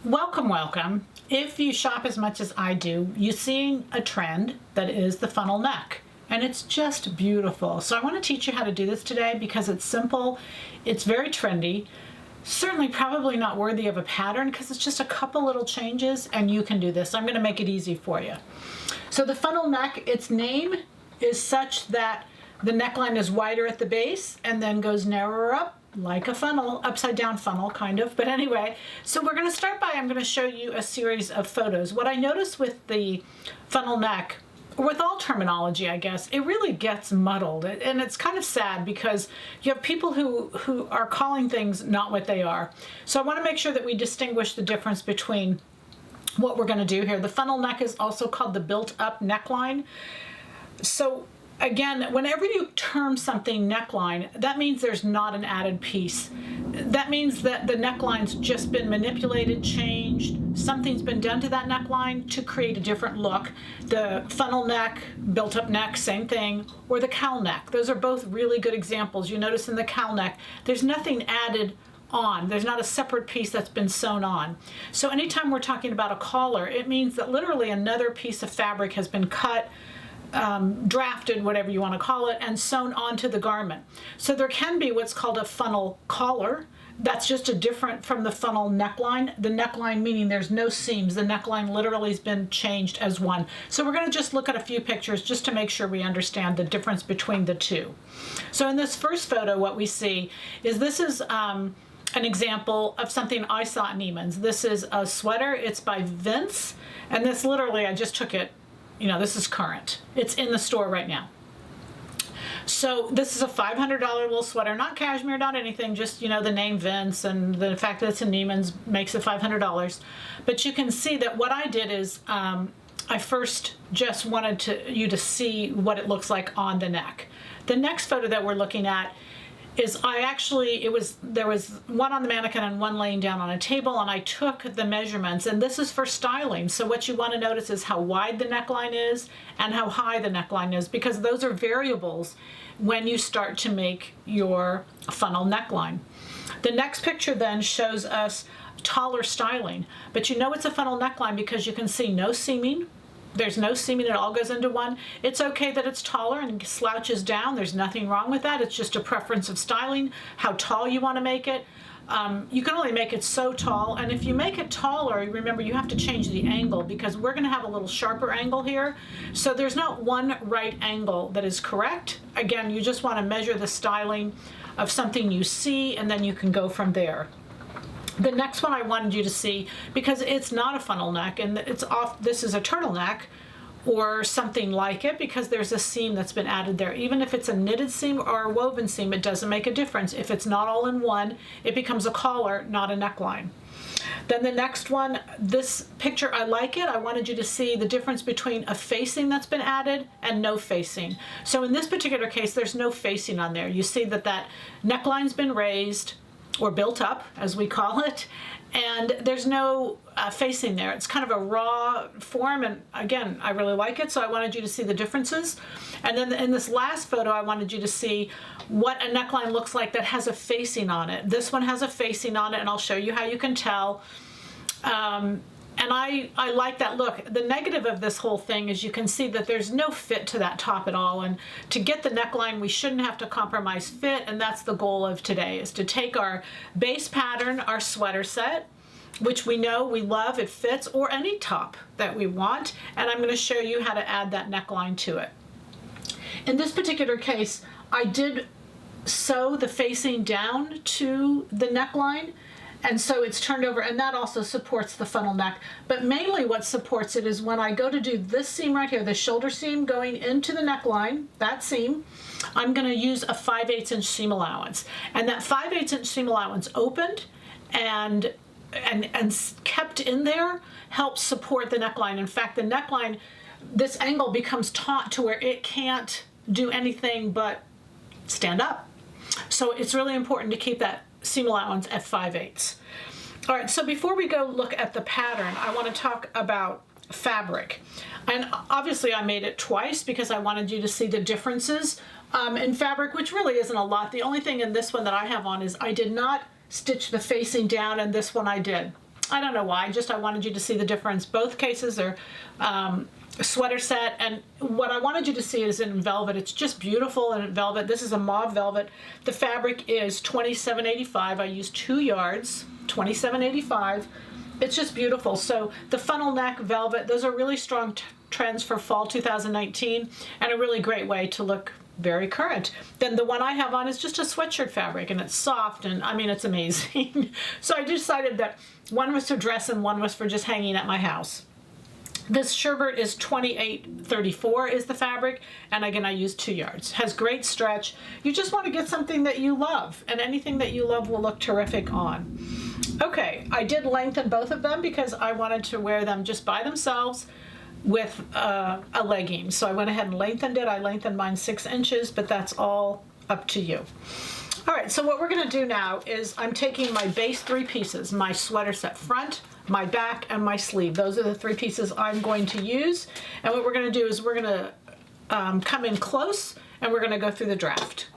Welcome, welcome. If you shop as much as I do, you're seeing a trend that is the funnel neck, and it's just beautiful. So I want to teach you how to do this today because it's simple, it's very trendy, certainly probably not worthy of a pattern because it's just a couple little changes and you can do this. I'm going to make it easy for you. So the funnel neck, its name is such that the neckline is wider at the base and then goes narrower up, like a funnel, upside down funnel kind of. But anyway, so we're going to start by, I'm going to show you a series of photos. What I noticed with the funnel neck, or with all terminology, I guess, it really gets muddled. And it's kind of sad because you have people who are calling things not what they are. So I want to make sure that we distinguish the difference between what we're going to do here. The funnel neck is also called the Built Up Neckline. So again, whenever you term something neckline, that means there's not an added piece. That means that the neckline's just been manipulated, changed, something's been done to that neckline to create a different look. The funnel neck, built up neck, same thing, or the cowl neck. Those are both really good examples. You notice in the cowl neck, there's nothing added on. There's not a separate piece that's been sewn on. So anytime we're talking about a collar, it means that literally another piece of fabric has been cut, drafted, whatever you want to call it, and sewn onto the garment. So there can be what's called a funnel collar. That's just a different from the funnel neckline. The neckline meaning there's no seams. The neckline literally has been changed as one. So we're going to just look at a few pictures just to make sure we understand the difference between the two. So in this first photo, what we see is this is an example of something I saw at Neiman's. This is a sweater. It's by Vince, and this literally, I just took it. You know, this is current. It's in the store right now. So this is a $500 little sweater, not cashmere, not anything, just, you know, the name Vince and the fact that it's in Neiman's makes it $500. But you can see that what I did is I first just wanted you to see what it looks like on the neck. The next photo that we're looking at is there was one on the mannequin and one laying down on a table, and I took the measurements, and this is for styling. So what you want to notice is how wide the neckline is and how high the neckline is, because those are variables when you start to make your funnel neckline. The next picture then shows us taller styling, but you know it's a funnel neckline because you can see no seaming. There's no seaming, it all goes into one. It's okay that it's taller and slouches down. There's nothing wrong with that. It's just a preference of styling, how tall you want to make it. You can only make it so tall, and if you make it taller, remember you have to change the angle because we're going to have a little sharper angle here. So there's not one right angle that is correct. Again, you just want to measure the styling of something you see, and then you can go from there. The next one I wanted you to see, because it's not a funnel neck and this is a turtleneck or something like it, because there's a seam that's been added there. Even if it's a knitted seam or a woven seam, it doesn't make a difference. If it's not all in one, it becomes a collar, not a neckline. Then the next one, this picture, I like it. I wanted you to see the difference between a facing that's been added and no facing. So in this particular case, there's no facing on there. You see that neckline's been raised, or built up, as we call it, and there's no facing there. It's kind of a raw form, and again, I really like it, so I wanted you to see the differences. And then in this last photo, I wanted you to see what a neckline looks like that has a facing on it. This one has a facing on it, and I'll show you how you can tell. And I like that look. The negative of this whole thing is you can see that there's no fit to that top at all. And to get the neckline, we shouldn't have to compromise fit. And that's the goal of today, is to take our base pattern, our sweater set, which we know we love, it fits, or any top that we want. And I'm going to show you how to add that neckline to it. In this particular case, I did sew the facing down to the neckline. And so it's turned over, and that also supports the funnel neck. But mainly what supports it is when I go to do this seam right here, the shoulder seam going into the neckline, that seam, I'm going to use a 5/8 inch seam allowance. And that 5/8 inch seam allowance opened and kept in there helps support the neckline. In fact, the neckline, this angle becomes taut to where it can't do anything but stand up. So it's really important to keep that seam allowance at 5/8. All right, so before we go look at the pattern, I want to talk about fabric. And obviously I made it twice because I wanted you to see the differences in fabric, which really isn't a lot. The only thing in this one that I have on is I did not stitch the facing down, and this one I did. I don't know why, just I wanted you to see the difference. Both cases are sweater set, and what I wanted you to see is in velvet. It's just beautiful in velvet. This is a mauve velvet. The fabric is $27.85. I used 2 yards, $27.85. It's just beautiful. So the funnel neck velvet, those are really strong trends for fall 2019, and a really great way to look very current. Then the one I have on is just a sweatshirt fabric, and it's soft, and I mean, it's amazing. So I decided that one was for dress and one was for just hanging at my house. This sherbet is $28.34 is the fabric, and again, I used 2 yards. Has great stretch. You just want to get something that you love, and anything that you love will look terrific on. Okay, I did lengthen both of them because I wanted to wear them just by themselves with a legging. So I went ahead and lengthened it. I lengthened mine 6 inches, but that's all up to you. All right, so what we're gonna do now is I'm taking my base 3 pieces, my sweater set front, my back, and my sleeve. Those are the 3 pieces I'm going to use. And what we're gonna do is we're gonna come in close and we're gonna go through the draft.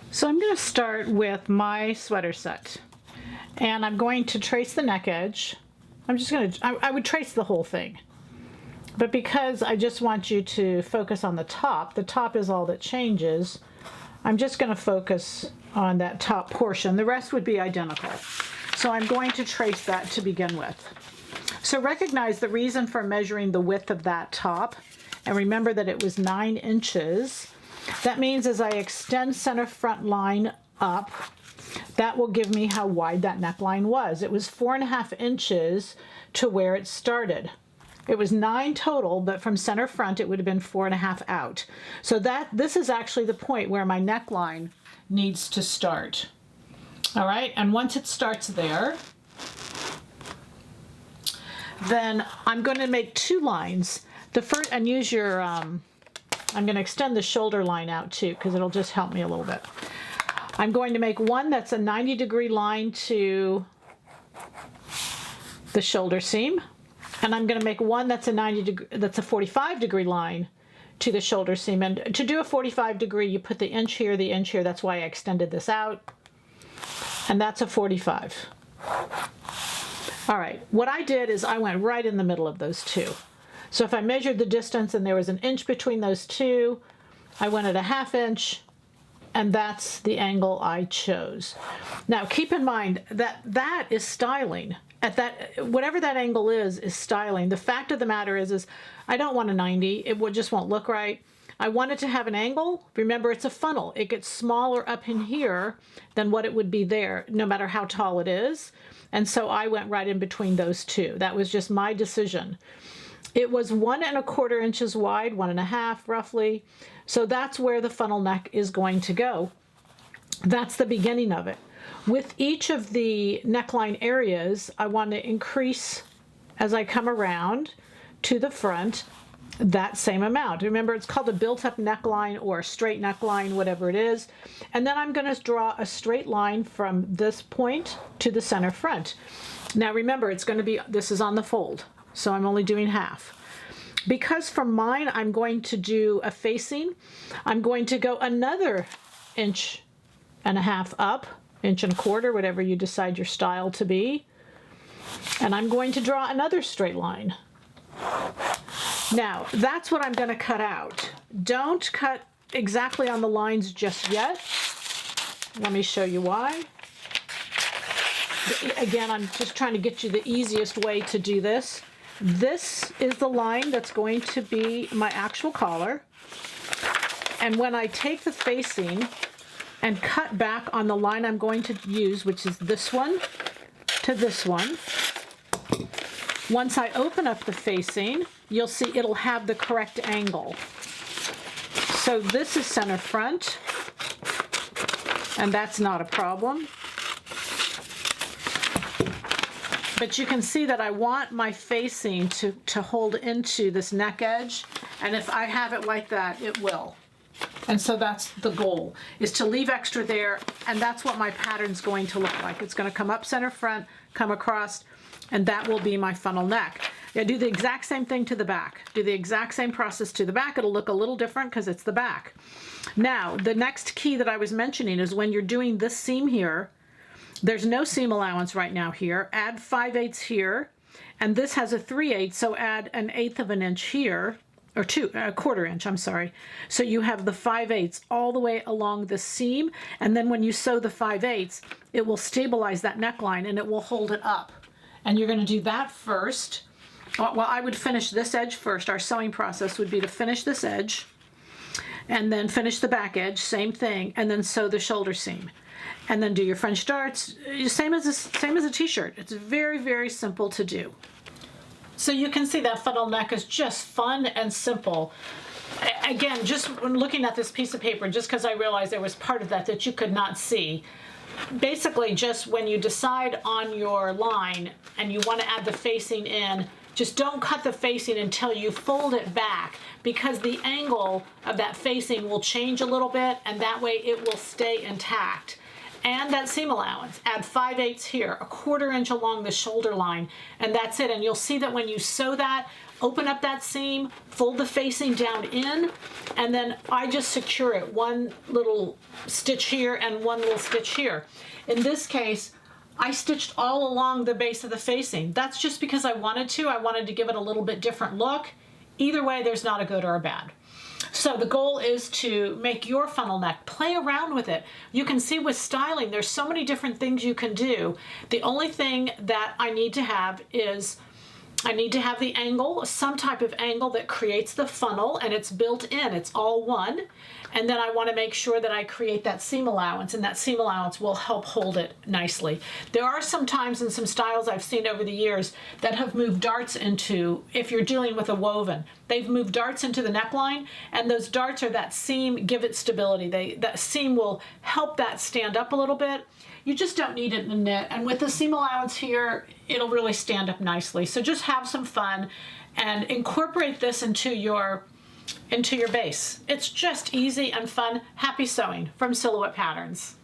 So I'm gonna start with my sweater set. And I'm going to trace the neck edge. I would trace the whole thing. But because I just want you to focus on the top is all that changes, I'm just going to focus on that top portion. The rest would be identical. So I'm going to trace that to begin with. So recognize the reason for measuring the width of that top, and remember that it was 9 inches. That means as I extend center front line up, that will give me how wide that neckline was. It was 4.5 inches to where it started. It was 9 total, but from center front, it would have been 4.5 out. So this is actually the point where my neckline needs to start. All right, and once it starts there, then I'm going to make 2 lines. The first, and use your, I'm going to extend the shoulder line out too, because it'll just help me a little bit. I'm going to make one that's a 90-degree line to the shoulder seam, and I'm going to make one that's a 45-degree line to the shoulder seam. And to do a 45-degree, you put the inch here, the inch here. That's why I extended this out, and that's a 45. All right, what I did is I went right in the middle of those 2. So if I measured the distance and there was an inch between those 2, I went at a 1/2 inch, and that's the angle I chose. Now keep in mind that that is styling. At that, whatever that angle is styling. The fact of the matter is I don't want a 90. It just won't look right. I want it to have an angle. Remember, it's a funnel. It gets smaller up in here than what it would be there, no matter how tall it is. And so I went right in between those 2. That was just my decision. It was 1¼ inches wide, 1.5 roughly. So that's where the funnel neck is going to go. That's the beginning of it. With each of the neckline areas, I want to increase as I come around to the front that same amount. Remember, it's called a built-up neckline or a straight neckline, whatever it is. And then I'm going to draw a straight line from this point to the center front. Now remember, it's going to be, this is on the fold, so I'm only doing half. Because for mine, I'm going to do a facing, I'm going to go another 1.5 inches up, 1¼ inch, whatever you decide your style to be. And I'm going to draw another straight line. Now, that's what I'm going to cut out. Don't cut exactly on the lines just yet. Let me show you why. Again, I'm just trying to get you the easiest way to do this. This is the line that's going to be my actual collar. And when I take the facing and cut back on the line I'm going to use, which is this one to this one, once I open up the facing, you'll see it'll have the correct angle. So this is center front, and that's not a problem. But you can see that I want my facing to hold into this neck edge, and if I have it like that, it will. And so that's the goal, is to leave extra there, and that's what my pattern's going to look like. It's going to come up center front, come across, and that will be my funnel neck. Yeah, do the exact same thing to the back. Do the exact same process to the back. It'll look a little different because it's the back. Now, the next key that I was mentioning is when you're doing this seam here, There's no seam allowance right now here. Add 5/8 here, and this has a 3/8, so add 1/8 of an inch here, or a 1/4 inch, I'm sorry. So you have the 5/8 all the way along the seam, and then when you sew the 5/8, it will stabilize that neckline and it will hold it up. And you're going to do that first. Well, I would finish this edge first. Our sewing process would be to finish this edge, and then finish the back edge, same thing, and then sew the shoulder seam. And then do your French darts, same as a t-shirt. It's very, very simple to do. So you can see that funnel neck is just fun and simple. Again, just when looking at this piece of paper, just because I realized there was part of that you could not see. Basically, just when you decide on your line and you want to add the facing in, just don't cut the facing until you fold it back, because the angle of that facing will change a little bit, and that way it will stay intact. And that seam allowance, add 5/8 here, a 1/4 inch along the shoulder line, and that's it. And you'll see that when you sew that, open up that seam, fold the facing down in, and then I just secure it. One little stitch here and one little stitch here. In this case, I stitched all along the base of the facing. That's just because I wanted to. I wanted to give it a little bit different look. Either way, there's not a good or a bad. So the goal is to make your funnel neck. Play around with it. You can see with styling, there's so many different things you can do. The only thing that I need to have is I need to have the angle, some type of angle that creates the funnel, and it's built in. It's all one. And then I want to make sure that I create that seam allowance, and that seam allowance will help hold it nicely. There are some times in some styles I've seen over the years that have moved darts into, if you're dealing with a woven, they've moved darts into the neckline, and those darts or that seam give it stability. That seam will help that stand up a little bit. You just don't need it in a knit, and with the seam allowance here, it'll really stand up nicely. So just have some fun and incorporate this into your base. It's just easy and fun. Happy sewing from Silhouette Patterns.